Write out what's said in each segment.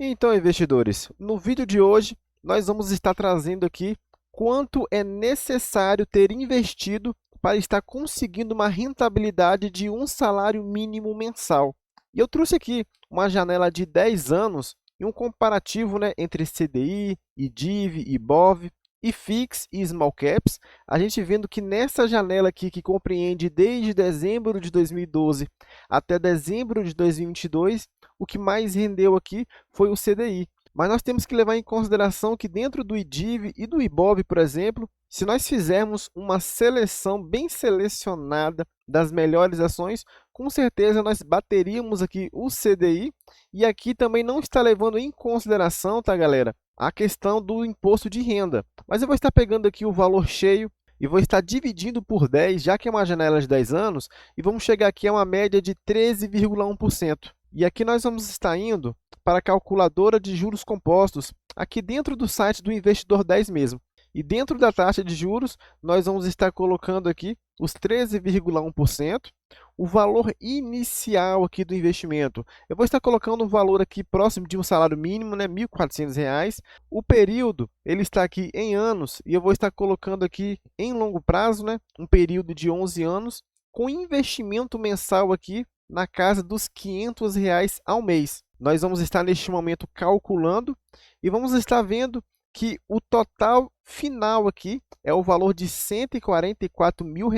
Então, investidores, no vídeo de hoje, nós vamos estar trazendo aqui quanto é necessário ter investido para estar conseguindo uma rentabilidade de um salário mínimo mensal. E eu trouxe aqui uma janela de 10 anos e um comparativo, entre CDI, IDIV, IBOV, IFIX e Small Caps, a gente vendo que nessa janela aqui, que compreende desde dezembro de 2012 até dezembro de 2022, o que mais rendeu aqui foi o CDI. Mas nós temos que levar em consideração que dentro do IDIV e do IBOV, por exemplo, se nós fizermos uma seleção bem selecionada das melhores ações, com certeza nós bateríamos aqui o CDI, e aqui também não está levando em consideração, tá, galera, a questão do imposto de renda. Mas eu vou estar pegando aqui o valor cheio e vou estar dividindo por 10, já que é uma janela de 10 anos, e vamos chegar aqui a uma média de 13,1%. E aqui nós vamos estar indo para a calculadora de juros compostos, aqui dentro do site do Investidor 10 mesmo. E dentro da taxa de juros, nós vamos estar colocando aqui os 13,1%, o valor inicial aqui do investimento. Eu vou estar colocando um valor aqui próximo de um salário mínimo, R$ 1.400. O período, ele está aqui em anos, e eu vou estar colocando aqui em longo prazo, um período de 11 anos, com investimento mensal aqui na casa dos R$ 500 ao mês. Nós vamos estar neste momento calculando e vamos estar vendo que o total final aqui é o valor de R$ 144 mil,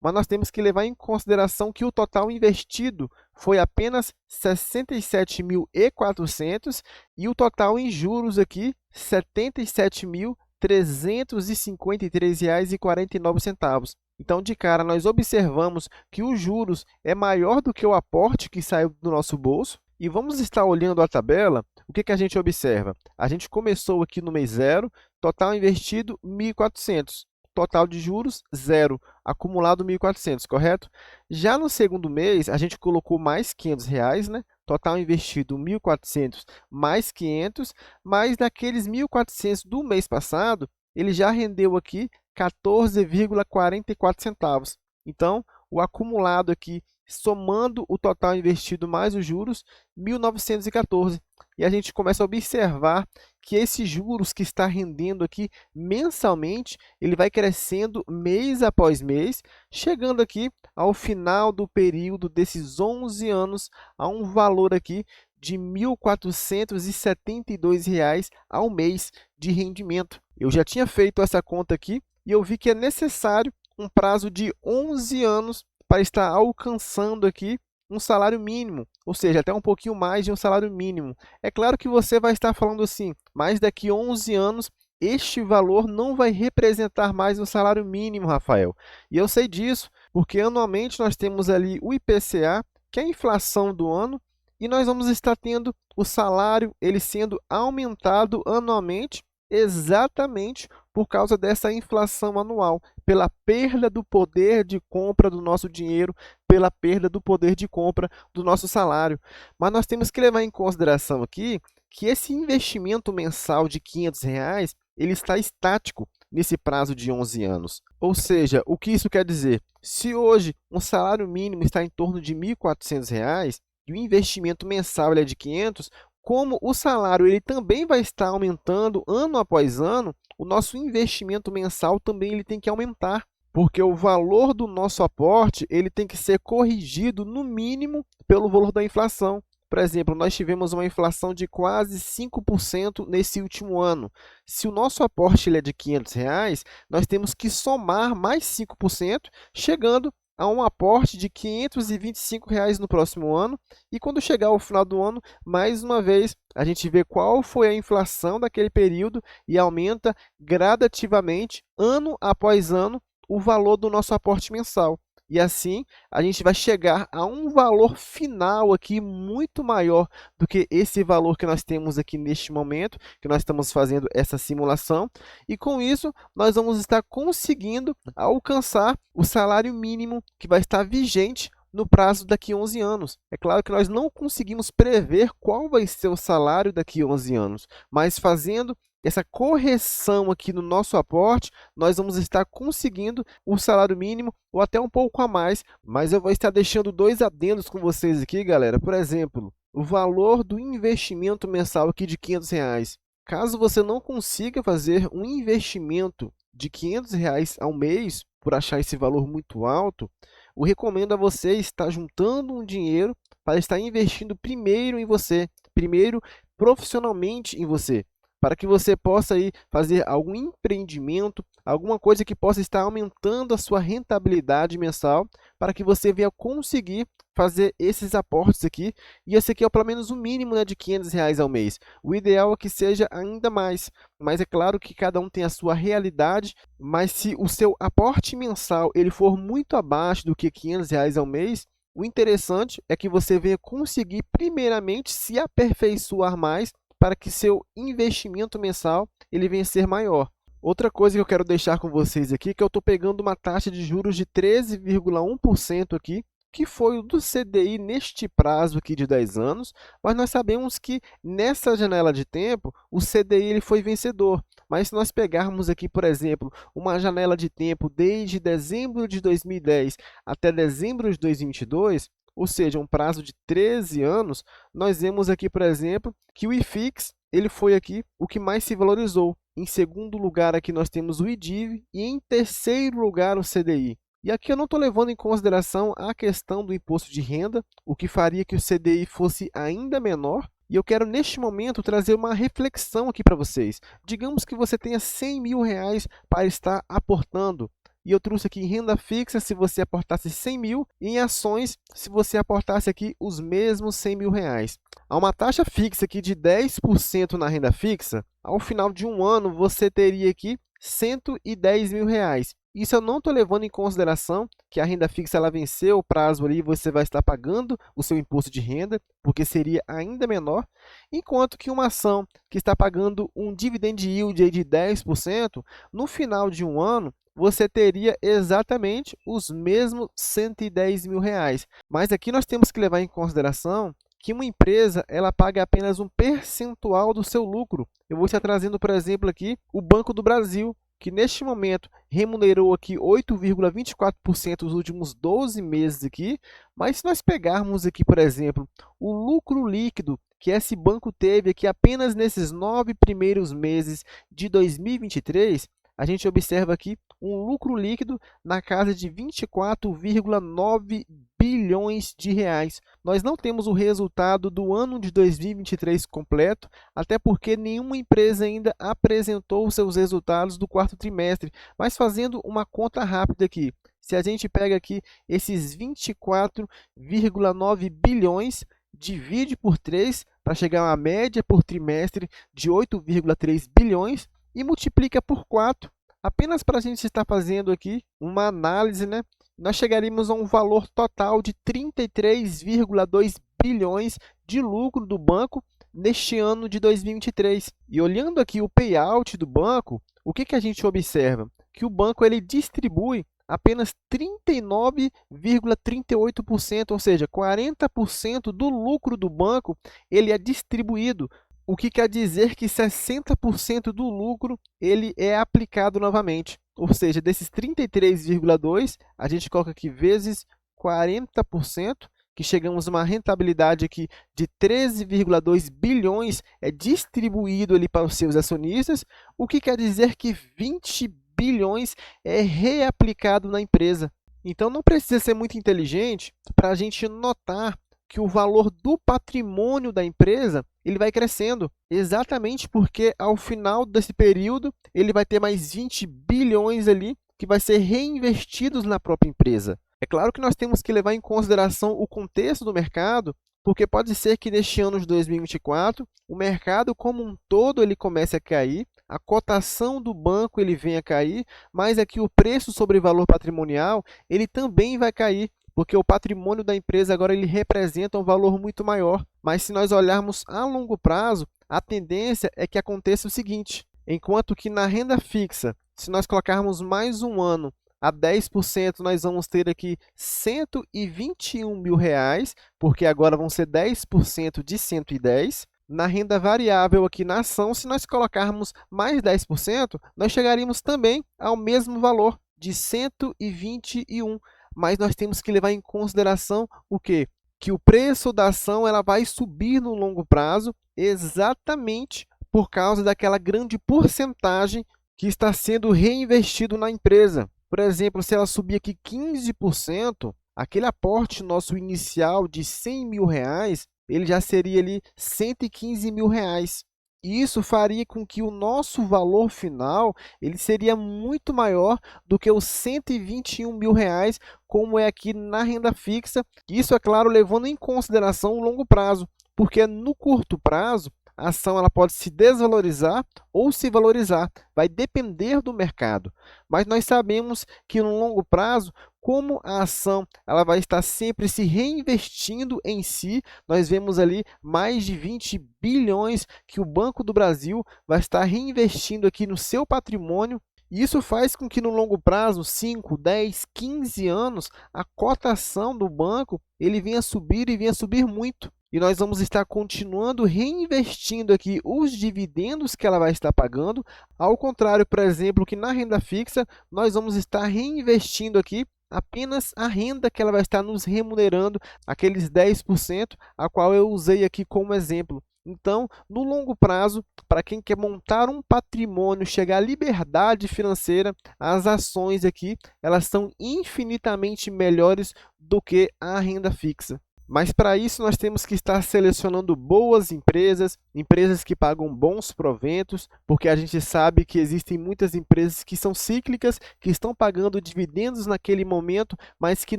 mas nós temos que levar em consideração que o total investido foi apenas R$ 67.400 e o total em juros aqui R$ 77.353,49. Então, de cara, nós observamos que os juros é maior do que o aporte que saiu do nosso bolso. E vamos estar olhando a tabela, o que a gente observa? A gente começou aqui no mês 0, total investido R$ 1.400, total de juros zero, acumulado R$ 1.400, correto? Já no segundo mês, a gente colocou mais R$ 500, total investido R$ 1.400 mais 500, mas daqueles R$ 1.400 do mês passado, ele já rendeu aqui 14,44 centavos. Então, o acumulado aqui, somando o total investido mais os juros, 1.914. E a gente começa a observar que esses juros que está rendendo aqui mensalmente, ele vai crescendo mês após mês, chegando aqui ao final do período desses 11 anos a um valor aqui de R$ 1.472 ao mês de rendimento. Eu já tinha feito essa conta aqui e eu vi que é necessário um prazo de 11 anos para estar alcançando aqui um salário mínimo, ou seja, até um pouquinho mais de um salário mínimo. É claro que você vai estar falando assim, mas daqui a 11 anos, este valor não vai representar mais um salário mínimo, Rafael. E eu sei disso, porque anualmente nós temos ali o IPCA, que é a inflação do ano, e nós vamos estar tendo o salário ele sendo aumentado anualmente, exatamente por causa dessa inflação anual, pela perda do poder de compra do nosso dinheiro, pela perda do poder de compra do nosso salário. Mas nós temos que levar em consideração aqui que esse investimento mensal de R$ 500, ele está estático nesse prazo de 11 anos. Ou seja, o que isso quer dizer? Se hoje um salário mínimo está em torno de R$ 1.400 e o investimento mensal é de 500, como o salário ele também vai estar aumentando ano após ano, o nosso investimento mensal também ele tem que aumentar, porque o valor do nosso aporte ele tem que ser corrigido, no mínimo, pelo valor da inflação. Por exemplo, nós tivemos uma inflação de quase 5% nesse último ano. Se o nosso aporte ele é de R$ 500, nós temos que somar mais 5%, chegando a um aporte de R$ 525 no próximo ano, e quando chegar ao final do ano, mais uma vez, a gente vê qual foi a inflação daquele período e aumenta gradativamente, ano após ano, o valor do nosso aporte mensal. E assim, a gente vai chegar a um valor final aqui muito maior do que esse valor que nós temos aqui neste momento, que nós estamos fazendo essa simulação. E com isso, nós vamos estar conseguindo alcançar o salário mínimo que vai estar vigente no prazo daqui a 11 anos. É claro que nós não conseguimos prever qual vai ser o salário daqui a 11 anos, mas fazendo essa correção aqui no nosso aporte, nós vamos estar conseguindo o salário mínimo ou até um pouco a mais, mas eu vou estar deixando dois adendos com vocês aqui, galera. Por exemplo, o valor do investimento mensal aqui de R$ 500. Caso você não consiga fazer um investimento de R$ 500 ao mês, por achar esse valor muito alto, eu recomendo a você estar juntando um dinheiro para estar investindo primeiro em você, primeiro profissionalmente em você, para que você possa aí fazer algum empreendimento, alguma coisa que possa estar aumentando a sua rentabilidade mensal, para que você venha conseguir fazer esses aportes aqui, e esse aqui é pelo menos o mínimo, né, de R$ 500 ao mês. O ideal é que seja ainda mais, mas é claro que cada um tem a sua realidade, mas se o seu aporte mensal ele for muito abaixo do que R$ 500 ao mês, o interessante é que você venha conseguir primeiramente se aperfeiçoar mais para que seu investimento mensal ele venha a ser maior. Outra coisa que eu quero deixar com vocês aqui é que eu estou pegando uma taxa de juros de 13,1% aqui, que foi o do CDI neste prazo aqui de 10 anos, mas nós sabemos que nessa janela de tempo o CDI ele foi vencedor. Mas se nós pegarmos aqui, por exemplo, uma janela de tempo desde dezembro de 2010 até dezembro de 2022, ou seja, um prazo de 13 anos, nós vemos aqui, por exemplo, que o IFIX ele foi aqui o que mais se valorizou. Em segundo lugar, aqui nós temos o IDIV e em terceiro lugar o CDI. E aqui eu não estou levando em consideração a questão do imposto de renda, o que faria que o CDI fosse ainda menor. E eu quero, neste momento, trazer uma reflexão aqui para vocês. Digamos que você tenha R$ 100.000 para estar aportando. E eu trouxe aqui em renda fixa, se você aportasse 100 mil, e em ações, se você aportasse aqui os mesmos R$ 100.000. Há uma taxa fixa aqui de 10% na renda fixa, ao final de um ano você teria aqui R$ 110.000. Isso eu não estou levando em consideração que a renda fixa ela venceu o prazo ali, você vai estar pagando o seu imposto de renda, porque seria ainda menor, enquanto que uma ação que está pagando um dividend yield aí de 10%, no final de um ano, você teria exatamente os mesmos R$ 110.000. Mas aqui nós temos que levar em consideração que uma empresa ela paga apenas um percentual do seu lucro. Eu vou estar trazendo, por exemplo, aqui o Banco do Brasil, que neste momento remunerou aqui 8,24% nos últimos 12 meses aqui, mas se nós pegarmos aqui, por exemplo, o lucro líquido que esse banco teve aqui apenas nesses 9 primeiros meses de 2023, a gente observa aqui um lucro líquido na casa de 24,9 bilhões de reais. Nós não temos o resultado do ano de 2023 completo, até porque nenhuma empresa ainda apresentou os seus resultados do quarto trimestre. Mas fazendo uma conta rápida aqui, se a gente pega aqui esses 24,9 bilhões, divide por 3 para chegar a uma média por trimestre de 8,3 bilhões, e multiplica por 4, apenas para a gente estar fazendo aqui uma análise, né? Nós chegaríamos a um valor total de 33,2 bilhões de lucro do banco neste ano de 2023. E olhando aqui o payout do banco, o que a gente observa? Que o banco ele distribui apenas 39,38%, ou seja, 40% do lucro do banco ele é distribuído. O que quer dizer que 60% do lucro ele é aplicado novamente. Ou seja, desses 33,2, a gente coloca aqui vezes 40%, que chegamos a uma rentabilidade aqui de 13,2 bilhões é distribuído ali para os seus acionistas, o que quer dizer que 20 bilhões é reaplicado na empresa. Então, não precisa ser muito inteligente para a gente notar que o valor do patrimônio da empresa ele vai crescendo, exatamente porque ao final desse período ele vai ter mais 20 bilhões ali que vai ser reinvestidos na própria empresa. É claro que nós temos que levar em consideração o contexto do mercado, porque pode ser que neste ano de 2024 o mercado como um todo ele comece a cair, a cotação do banco ele venha a cair, mas aqui o preço sobre valor patrimonial ele também vai cair, porque o patrimônio da empresa agora ele representa um valor muito maior. Mas se nós olharmos a longo prazo, a tendência é que aconteça o seguinte, enquanto que na renda fixa, se nós colocarmos mais um ano a 10%, nós vamos ter aqui R$ 121.000, porque agora vão ser 10% de 110. Na renda variável aqui na ação, se nós colocarmos mais 10%, nós chegaríamos também ao mesmo valor de 121. Mas nós temos que levar em consideração o quê? que o preço da ação ela vai subir no longo prazo exatamente por causa daquela grande porcentagem que está sendo reinvestido na empresa. Por exemplo, se ela subir aqui 15%, aquele aporte nosso inicial de R$ 100.000, ele já seria ali R$ 115.000. E isso faria com que o nosso valor final ele seria muito maior do que os R$ 121.000, como é aqui na renda fixa. Isso, é claro, levando em consideração o longo prazo, porque no curto prazo, a ação ela pode se desvalorizar ou se valorizar, vai depender do mercado. Mas nós sabemos que no longo prazo, como a ação ela vai estar sempre se reinvestindo em si, nós vemos ali mais de 20 bilhões que o Banco do Brasil vai estar reinvestindo aqui no seu patrimônio. E isso faz com que no longo prazo, 5, 10, 15 anos, a cotação do banco ele venha subir e venha subir muito. E nós vamos estar continuando reinvestindo aqui os dividendos que ela vai estar pagando, ao contrário, por exemplo, que na renda fixa, nós vamos estar reinvestindo aqui apenas a renda que ela vai estar nos remunerando, aqueles 10%, a qual eu usei aqui como exemplo. Então, no longo prazo, para quem quer montar um patrimônio, chegar à liberdade financeira, as ações aqui, elas são infinitamente melhores do que a renda fixa. Mas para isso nós temos que estar selecionando boas empresas, empresas que pagam bons proventos, porque a gente sabe que existem muitas empresas que são cíclicas, que estão pagando dividendos naquele momento, mas que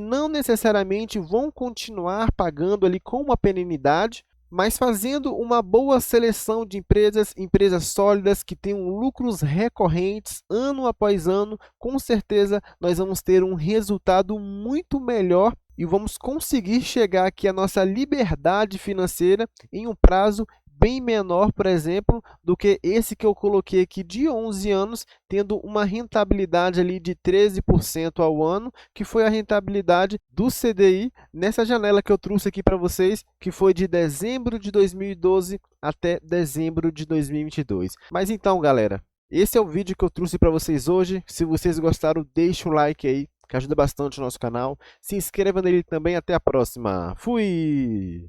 não necessariamente vão continuar pagando ali com uma perenidade. Mas fazendo uma boa seleção de empresas, empresas sólidas que tenham lucros recorrentes ano após ano, com certeza nós vamos ter um resultado muito melhor e vamos conseguir chegar aqui à nossa liberdade financeira em um prazo bem menor, por exemplo, do que esse que eu coloquei aqui de 11 anos, tendo uma rentabilidade ali de 13% ao ano, que foi a rentabilidade do CDI nessa janela que eu trouxe aqui para vocês, que foi de dezembro de 2012 até dezembro de 2022. Mas então, galera, esse é o vídeo que eu trouxe para vocês hoje. Se vocês gostaram, deixe um like aí, que ajuda bastante o nosso canal. Se inscreva nele também. Até a próxima. Fui!